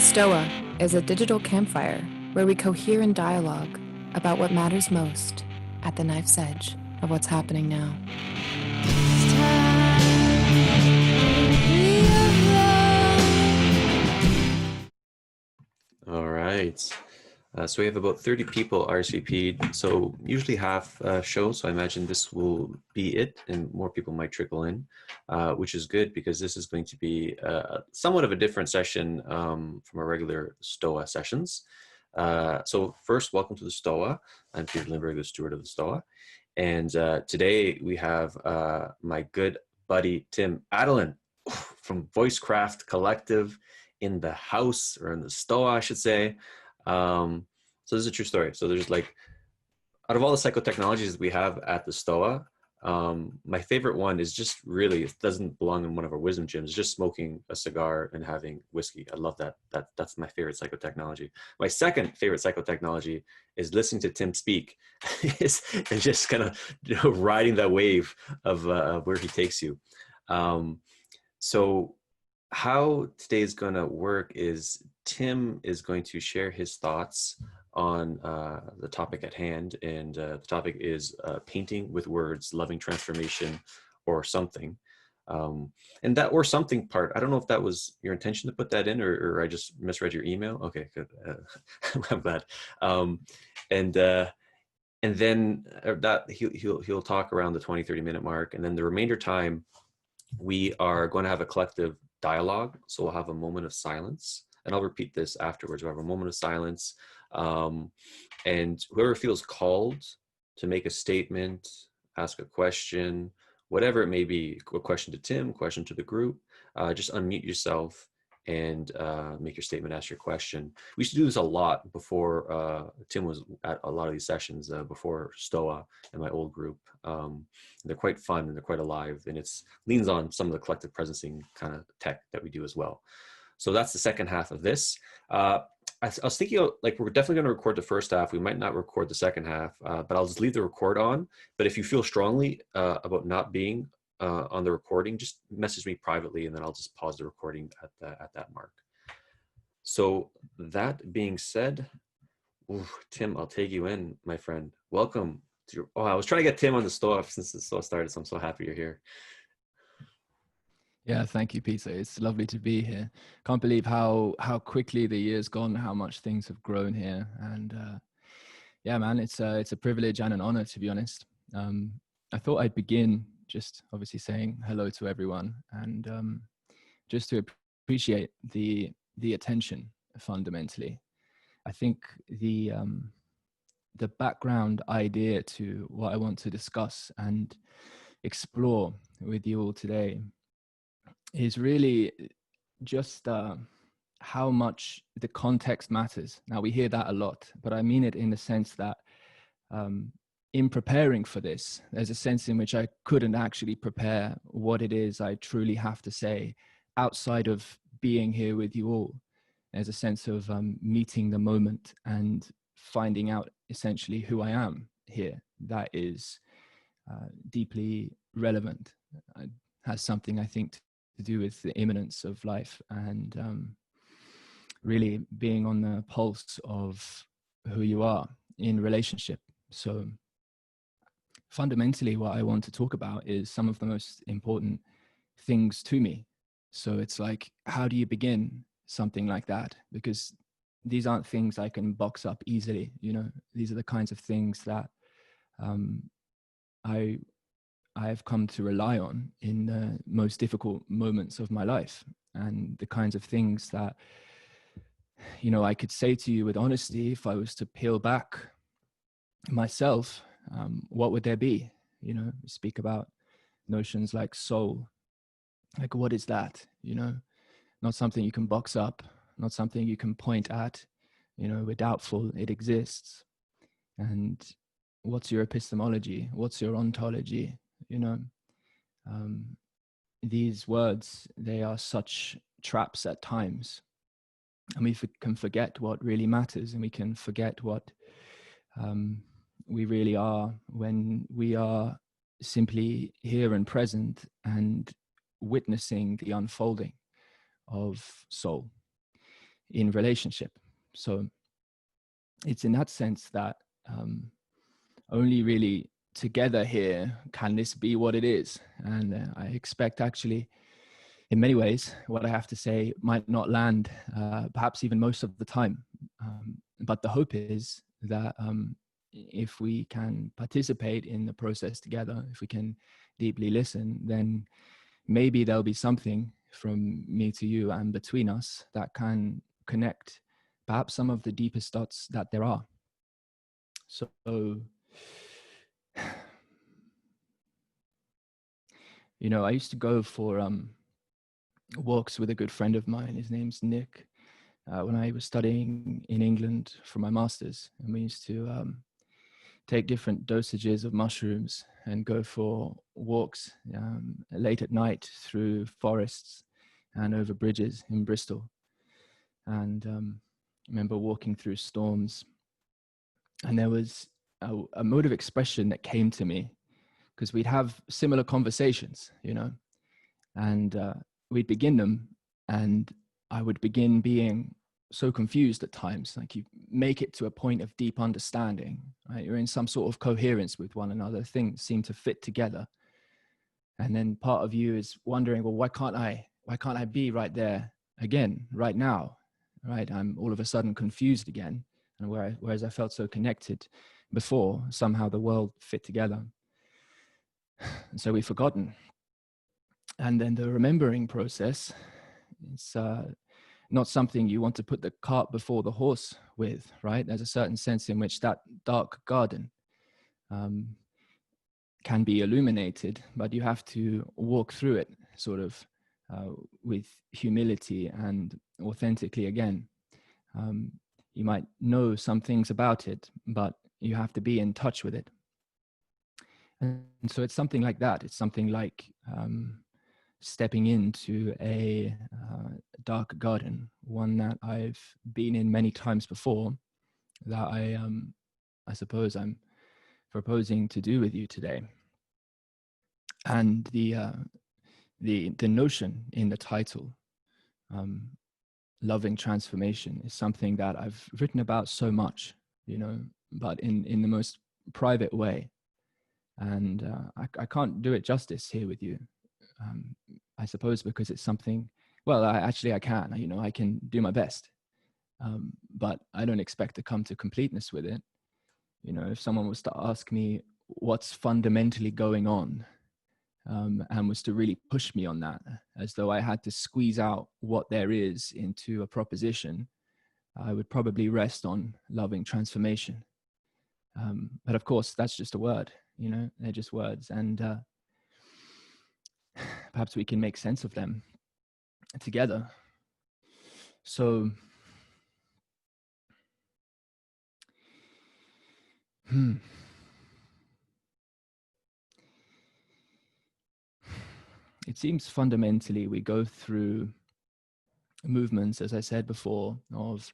Stoa is a digital campfire where we cohere in dialogue about what matters most at the knife's edge of what's happening now. All right. So we have about 30 people RSVP'd. So usually half show. So I imagine this will be it, and more people might trickle in, which is good because this is going to be somewhat of a different session from our regular Stoa sessions. So first, welcome to the Stoa. I'm Peter Lindbergh, the steward of the Stoa. And today we have my good buddy, Tim Adalin from VoiceCraft Collective in the house, or in the Stoa, I should say. So this is a true story. So there's like, out of all the psychotechnologies that we have at the Stoa, my favorite one is just really, it doesn't belong in one of our wisdom gyms, just smoking a cigar and having whiskey. I love that. That's my favorite psychotechnology. My second favorite psychotechnology is listening to Tim speak and just kind of, riding that wave of where he takes you. So how today is going to work is Tim is going to share his thoughts on the topic at hand, and the topic is painting with words, loving transformation, or something. And that "or something" part, I don't know if that was your intention to put that in, or I just misread your email. Okay, good. I'm glad. And then that he'll talk around the 20-30 minute mark, and then the remainder time we are going to have a collective dialogue. So we'll have a moment of silence, and I'll repeat this afterwards. We'll have a moment of silence, and whoever feels called to make a statement, ask a question, whatever it may be, a question to Tim, question to the group, just unmute yourself and make your statement, ask your question. We used to do this a lot before Tim was at a lot of these sessions before Stoa and my old group. They're quite fun and they're quite alive, and it's leans on some of the collective presencing kind of tech that we do as well. So that's the second half of this. I was thinking, like, we're definitely going to record the first half. We might not record the second half, but I'll just leave the record on. But if you feel strongly about not being on the recording, just message me privately, and then I'll just pause the recording at that mark. So that being said, Tim, I'll take you in, my friend. Welcome to your. Oh, I was trying to get Tim on the Stoa since the Stoa started, so I'm so happy you're here. Yeah, thank you, Peter. It's lovely to be here. Can't believe how quickly the year's gone, how much things have grown here. And yeah, man, it's a privilege and an honor, to be honest. I thought I'd begin just obviously saying hello to everyone, and just to appreciate the attention fundamentally. I think the background idea to what I want to discuss and explore with you all today is really just how much the context matters. Now, we hear that a lot, but I mean it in the sense that in preparing for this, there's a sense in which I couldn't actually prepare what it is I truly have to say outside of being here with you all. There's a sense of meeting the moment and finding out essentially who I am here. That is deeply relevant. It has something, I think, to do with the imminence of life and really being on the pulse of who you are in relationship. So fundamentally, what I want to talk about is some of the most important things to me. So it's like, how do you begin something like that? Because these aren't things I can box up easily. These are the kinds of things that I've come to rely on in the most difficult moments of my life, and the kinds of things that, I could say to you with honesty, if I was to peel back myself, what would there be? Speak about notions like soul. Like, what is that? Not something you can box up, not something you can point at. We're doubtful it exists. And what's your epistemology? What's your ontology? These words, they are such traps at times, and we can forget what really matters, and we can forget what we really are when we are simply here and present and witnessing the unfolding of soul. in relationship. So it's in that sense that only really together here can this be what it is. And I expect actually, in many ways, what I have to say might not land, perhaps even most of the time. But the hope is that if we can participate in the process together, if we can deeply listen, then maybe there'll be something from me to you and between us that can connect perhaps some of the deepest dots that there are. So you know, I used to go for walks with a good friend of mine. His name's Nick. When I was studying in England for my master's, and we used to take different dosages of mushrooms and go for walks late at night through forests and over bridges in Bristol. And I remember walking through storms, and there was a mode of expression that came to me, because we'd have similar conversations, you know, and we'd begin them, and I would begin being so confused at times. Like, you make it to a point of deep understanding, right? You're in some sort of coherence with one another. Things seem to fit together. And then part of you is wondering, well, why can't I be right there again, right now, right? I'm all of a sudden confused again. And whereas I felt so connected before, somehow the world fit together. And so we've forgotten. And then the remembering process, it's not something you want to put the cart before the horse with, right? There's a certain sense in which that dark garden can be illuminated, but you have to walk through it sort of with humility and authentically again. You might know some things about it, but you have to be in touch with it. And so it's something like that. It's something like stepping into a dark garden, one that I've been in many times before, that I suppose I'm proposing to do with you today. And the notion in the title, loving transformation, is something that I've written about so much, you know, but in the most private way. And I can't do it justice here with you. I suppose because it's something, well, I can, you know, I can do my best, but I don't expect to come to completeness with it. You know, if someone was to ask me what's fundamentally going on, and was to really push me on that, as though I had to squeeze out what there is into a proposition, I would probably rest on loving transformation. But of course, that's just a word, you know, they're just words. And perhaps we can make sense of them together. So, it seems fundamentally we go through movements, as I said before, of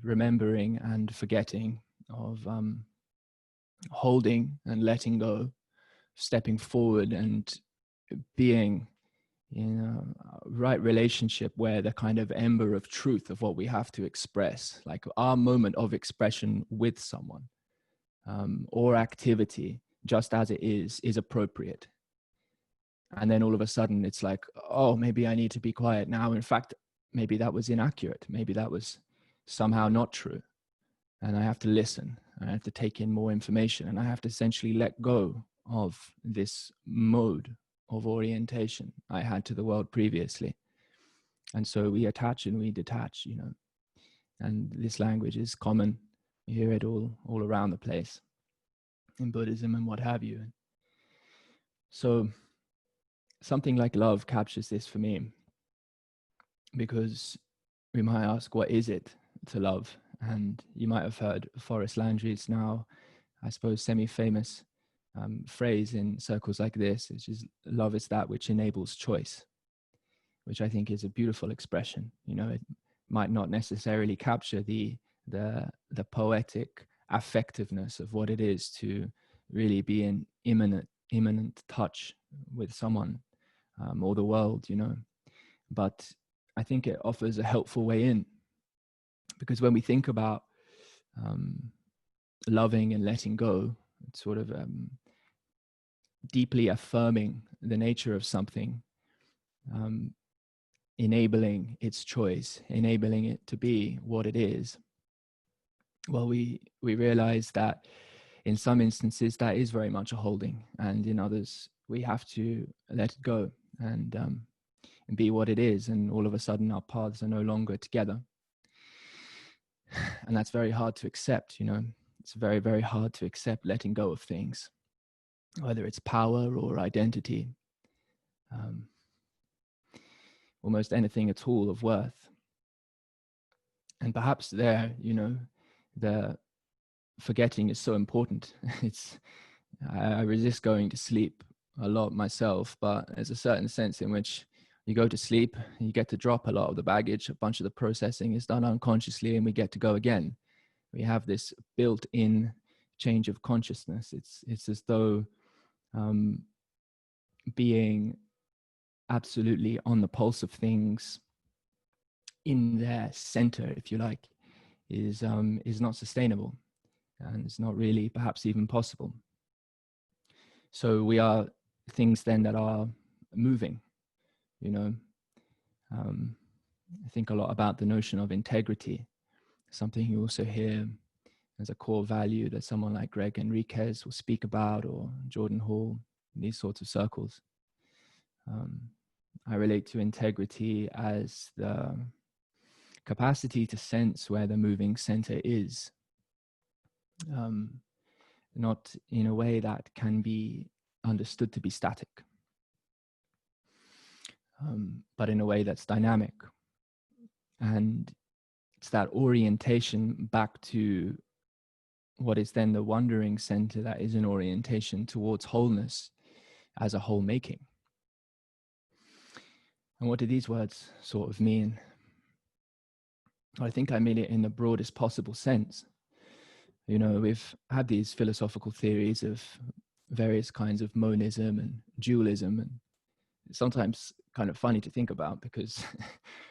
remembering and forgetting, of holding and letting go, stepping forward and being in a right relationship where the kind of ember of truth of what we have to express, like our moment of expression with someone, or activity, just as it is appropriate. And then all of a sudden it's like, oh, maybe I need to be quiet now. In fact, maybe that was inaccurate. Maybe that was somehow not true. And I have to listen. I have to take in more information. And I have to essentially let go of this mode of orientation I had to the world previously. And so we attach and we detach, you know. And this language is common. You hear it all around the place in Buddhism and what have you. So something like love captures this for me, because we might ask, what is it to love? And you might have heard Forrest Landry's now, I suppose, semi-famous phrase in circles like this, which is, love is that which enables choice, which I think is a beautiful expression. You know, it might not necessarily capture the poetic affectiveness of what it is to really be in imminent touch with someone, or the world, you know. But I think it offers a helpful way in, because when we think about loving and letting go, it's sort of deeply affirming the nature of something, enabling its choice, enabling it to be what it is. Well, we realize that in some instances that is very much a holding, and in others we have to let it go and be what it is, and all of a sudden our paths are no longer together. And that's very hard to accept, you know. It's very, very hard to accept letting go of things, whether it's power or identity, almost anything at all of worth. And perhaps there, you know, the forgetting is so important. I resist going to sleep a lot myself, but there's a certain sense in which you go to sleep, you get to drop a lot of the baggage, a bunch of the processing is done unconsciously, and we get to go again. We have this built-in change of consciousness. It's as though being absolutely on the pulse of things in their center, if you like, is not sustainable, and it's not really perhaps even possible. So we are things then that are moving, you know. I think a lot about the notion of integrity, something you also hear as a core value that someone like Greg Enriquez will speak about, or Jordan Hall, in these sorts of circles. I relate to integrity as the capacity to sense where the moving center is, not in a way that can be understood to be static, but in a way that's dynamic. And it's that orientation back to what is then the wandering center that is an orientation towards wholeness as a whole making. And what do these words sort of mean? I think I mean it in the broadest possible sense. You know, we've had these philosophical theories of various kinds of monism and dualism, and it's sometimes kind of funny to think about, because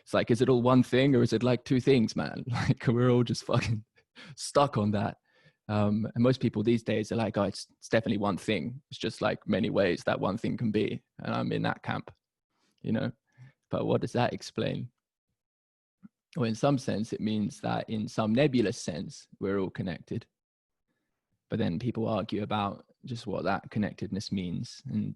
it's like, is it all one thing or is it like two things, man? Like, we're all just fucking stuck on that. And most people these days are like, oh, it's definitely one thing. It's just like many ways that one thing can be. And I'm in that camp, you know. But what does that explain? Well, in some sense, it means that in some nebulous sense, we're all connected. But then people argue about just what that connectedness means. And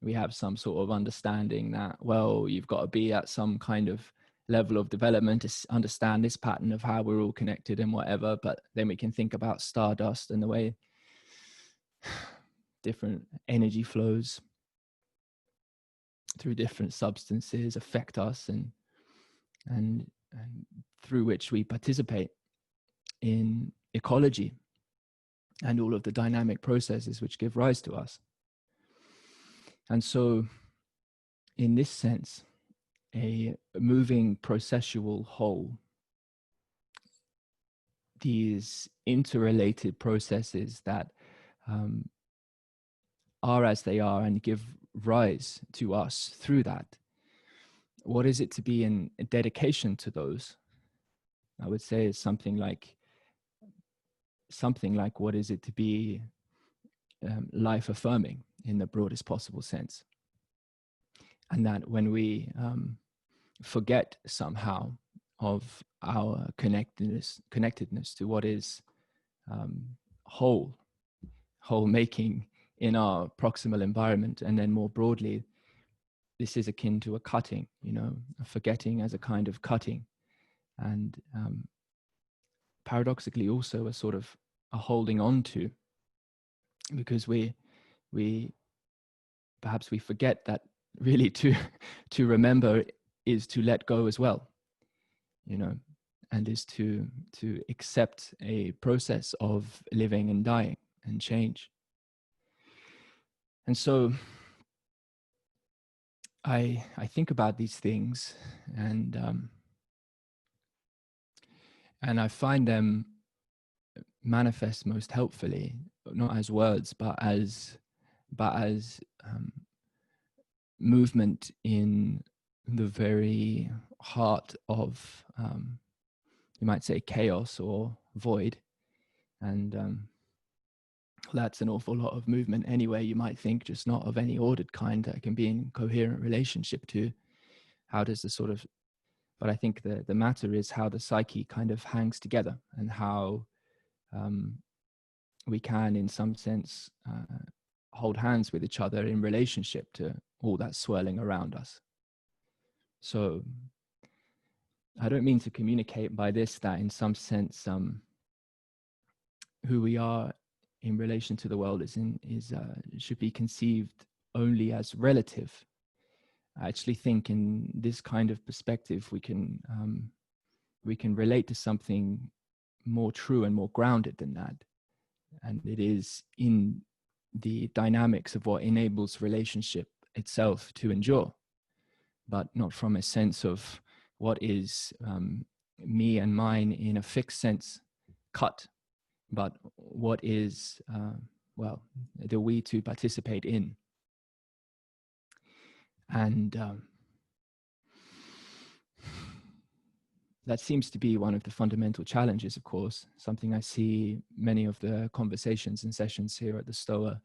we have some sort of understanding that, well, you've got to be at some kind of level of development to understand this pattern of how we're all connected and whatever. But then we can think about stardust and the way different energy flows through different substances affect us, and through which we participate in ecology and all of the dynamic processes which give rise to us. And so in this sense, a moving processual whole, these interrelated processes that are as they are and give rise to us through that. What is it to be in dedication to those? I would say it's something like what is it to be life affirming in the broadest possible sense. And that when we forget somehow of our connectedness to what is whole making in our proximal environment, and then more broadly, this is akin to a cutting, you know, a forgetting as a kind of cutting, and paradoxically also a sort of a holding on to, because we perhaps we forget that really to remember is to let go as well, you know, and is to accept a process of living and dying and change. And so I think about these things, and I find them manifest most helpfully, not as words, but as movement in the very heart of, you might say, chaos or void. And that's an awful lot of movement anyway, you might think, just not of any ordered kind that can be in coherent relationship to how does the sort of, but I think the matter is how the psyche kind of hangs together, and how we can, in some sense, hold hands with each other in relationship to all that swirling around us. So I don't mean to communicate by this that in some sense who we are in relation to the world should be conceived only as relative. I actually think in this kind of perspective we can relate to something more true and more grounded than that, and it is in the dynamics of what enables relationship itself to endure, but not from a sense of what is me and mine in a fixed sense cut, but what is, the we to participate in. And that seems to be one of the fundamental challenges, of course, something I see many of the conversations and sessions here at the Stoa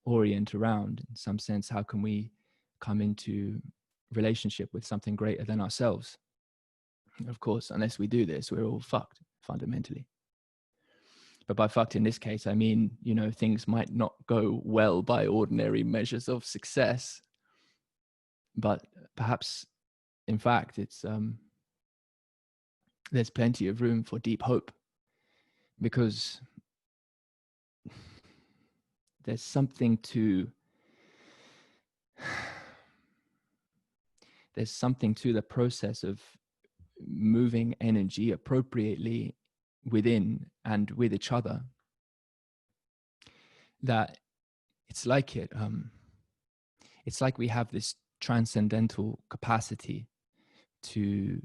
orient around. In some sense, how can we come into relationship with something greater than ourselves? Of course, unless we do this, we're all fucked fundamentally. But by fucked in this case, I mean, things might not go well by ordinary measures of success, but perhaps, in fact, it's there's plenty of room for deep hope, because there's something to the process of moving energy appropriately within and with each other, that it's like we have this transcendental capacity to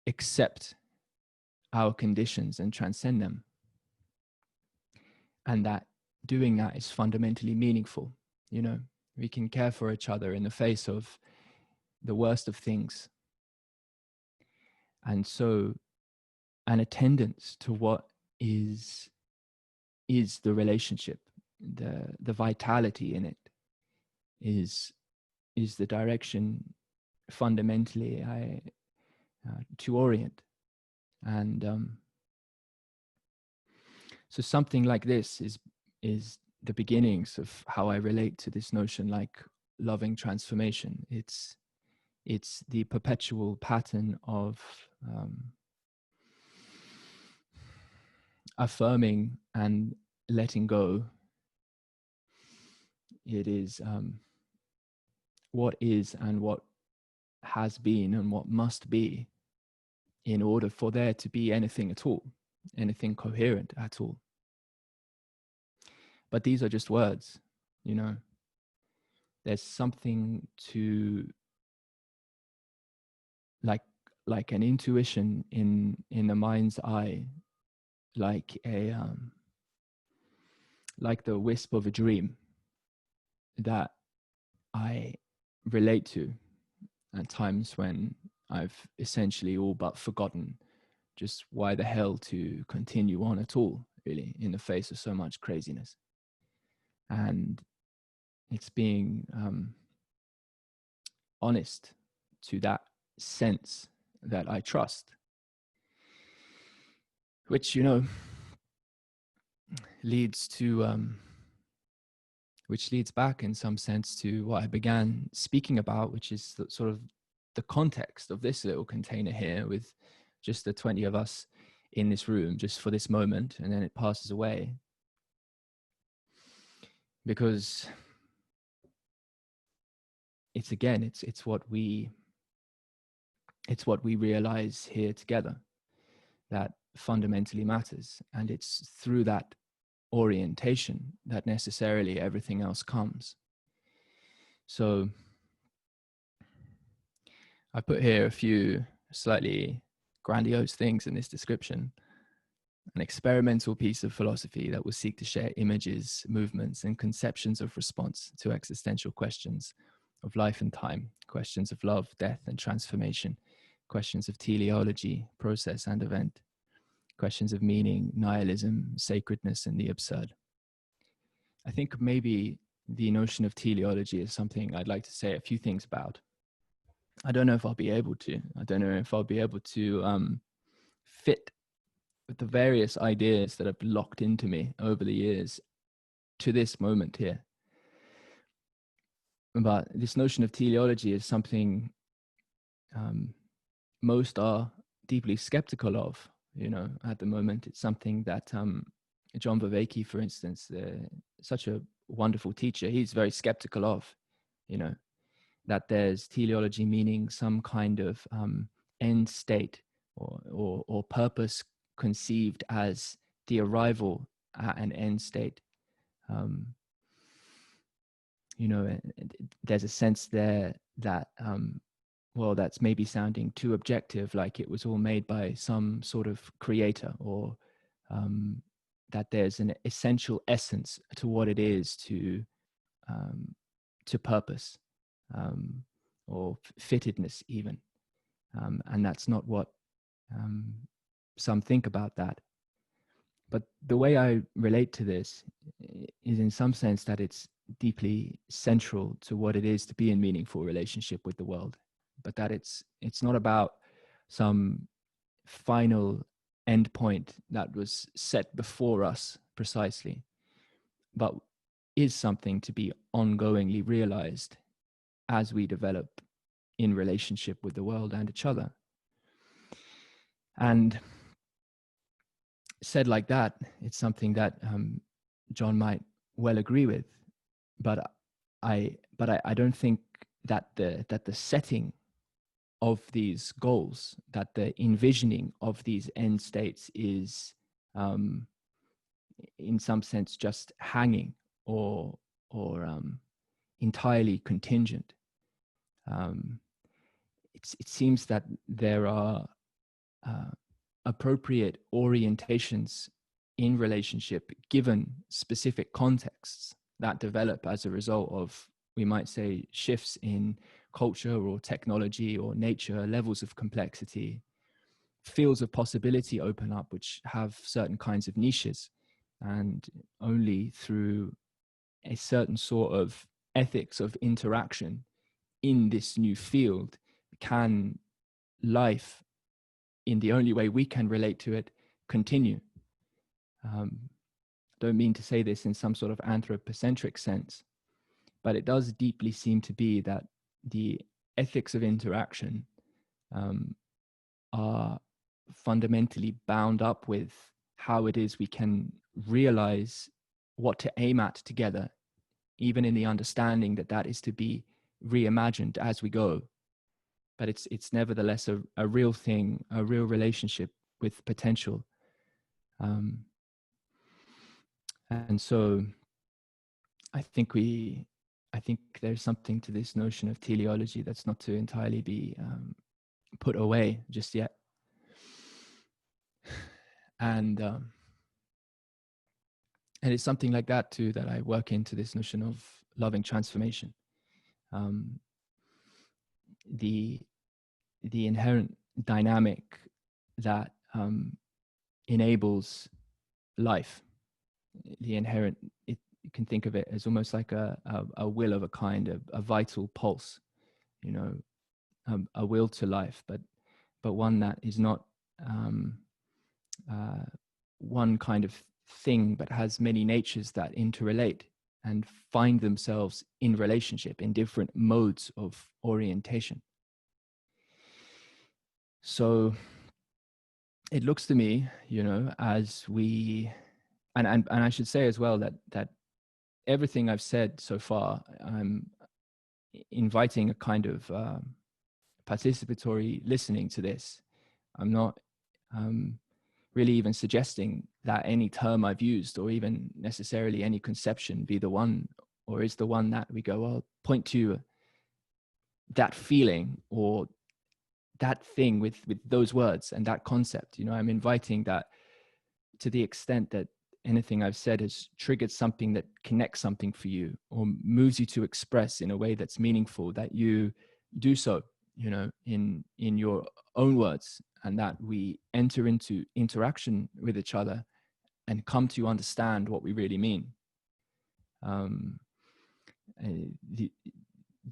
accept our conditions and transcend them, and that doing that is fundamentally meaningful. We can care for each other in the face of the worst of things, and so an attendance to what is the relationship, the vitality in it, is the direction fundamentally to orient. And so something like this is the beginnings of how I relate to this notion, like loving transformation. It's the perpetual pattern of affirming and letting go. It is what is and what has been and what must be, in order for there to be anything at all, anything coherent at all. But these are just words, There's something to, like an intuition in the mind's eye, like the wisp of a dream that I relate to at times when I've essentially all but forgotten just why the hell to continue on at all, really, in the face of so much craziness. And it's being honest to that sense that I trust, which leads back in some sense to what I began speaking about, which is the sort of the context of this little container here, with just the 20 of us in this room just for this moment, and then it passes away. Because it's what we realize here together that fundamentally matters, and it's through that orientation that necessarily everything else comes. So I put here a few slightly grandiose things in this description, an experimental piece of philosophy that will seek to share images, movements, and conceptions of response to existential questions of life and time, questions of love, death, and transformation, questions of teleology, process and event, questions of meaning, nihilism, sacredness, and the absurd. I think maybe the notion of teleology is something I'd like to say a few things about. I don't know if I'll be able to. I don't know if I'll be able to fit with the various ideas that have locked into me over the years to this moment here. But this notion of teleology is something most are deeply skeptical of, at the moment. It's something that John Vervaeke, for instance, such a wonderful teacher, he's very skeptical of, that there's teleology meaning some kind of end state or purpose conceived as the arrival at an end state. There's a sense there that, that's maybe sounding too objective, like it was all made by some sort of creator, or that there's an essential essence to what it is to purpose, or fittedness even. And that's not what some think about that. But the way I relate to this is in some sense that it's deeply central to what it is to be in meaningful relationship with the world, but that it's not about some final end point that was set before us precisely, but is something to be ongoingly realized as we develop in relationship with the world and each other. And said like that, it's something that John might well agree with, but I don't think that the setting of these goals, that the envisioning of these end states is in some sense just hanging or entirely contingent. It seems that there are appropriate orientations in relationship given specific contexts that develop as a result of, we might say, shifts in culture or technology or nature, levels of complexity, fields of possibility open up which have certain kinds of niches, and only through a certain sort of ethics of interaction in this new field can life, in the only way we can relate to it, continue. Don't mean to say this in some sort of anthropocentric sense, but it does deeply seem to be that the ethics of interaction are fundamentally bound up with how it is we can realize what to aim at together, even in the understanding that that is to be reimagined as we go. But it's nevertheless a real thing, a real relationship with potential. And so I think there's something to this notion of teleology that's not to entirely be put away just yet. And it's something like that too that I work into this notion of loving transformation. The inherent dynamic that enables life, the inherent, you can think of it as almost like a will of a kind, a vital pulse, a will to life, but one that is not one kind of thing, but has many natures that interrelate and find themselves in relationship in different modes of orientation. So it looks to me, as we, and I should say as well that everything I've said so far, I'm inviting a kind of participatory listening to this. I'm not really even suggesting that any term I've used or even necessarily any conception be the one, or is the one that we go, well, point to that feeling or that thing with those words and that concept. I'm inviting that to the extent that anything I've said has triggered something that connects something for you or moves you to express in a way that's meaningful, that you do so, you know, in your own words, and that we enter into interaction with each other and come to understand what we really mean.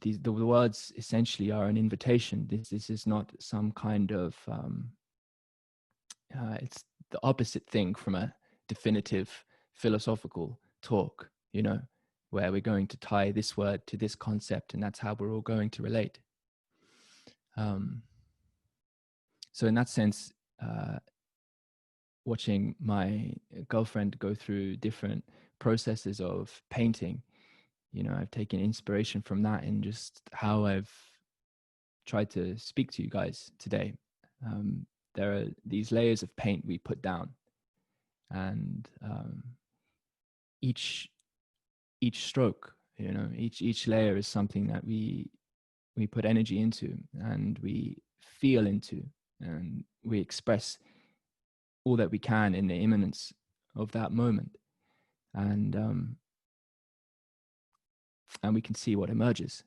The words essentially are an invitation. This is not some kind of it's the opposite thing from a definitive philosophical talk, you know, where we're going to tie this word to this concept and that's how we're all going to relate. So in that sense, watching my girlfriend go through different processes of painting, you know, I've taken inspiration from that in just how I've tried to speak to you guys today. There are these layers of paint we put down, and each stroke, you know, each layer is something that we put energy into and we feel into, and we express all that we can in the immanence of that moment, and we can see what emerges.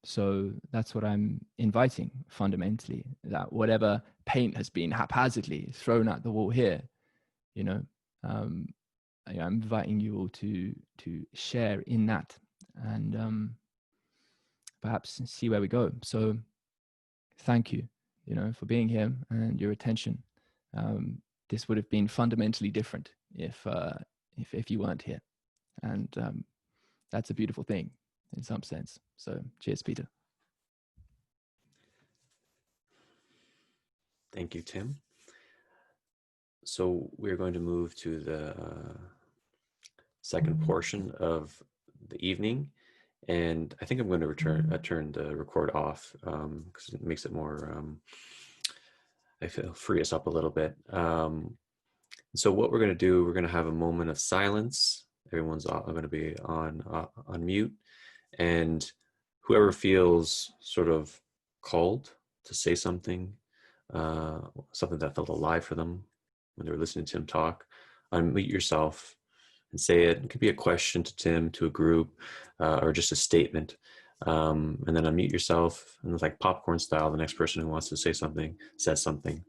So that's what I'm inviting fundamentally, that whatever paint has been haphazardly thrown at the wall here, you know, I'm inviting you all to share in that, and perhaps see where we go. So thank you, you know, for being here and your attention. This would have been fundamentally different if you weren't here, and that's a beautiful thing in some sense. So cheers, Peter. Thank you, Tim. So we're going to move to the second portion of the evening, and I think I'm going to turn the record off because it makes it more, I feel, free us up a little bit. So what we're going to do, we're going to have a moment of silence. Everyone's going to be on mute, and whoever feels sort of called to say something, something that felt alive for them when they were listening to Tim talk, unmute yourself and say it. It could be a question to Tim, to a group, or just a statement. And then unmute yourself, and it's like popcorn style, the next person who wants to say something says something.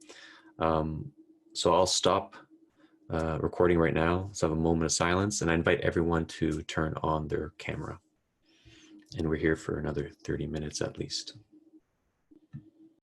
So I'll stop recording right now. Let's have a moment of silence, and I invite everyone to turn on their camera. And we're here for another 30 minutes at least.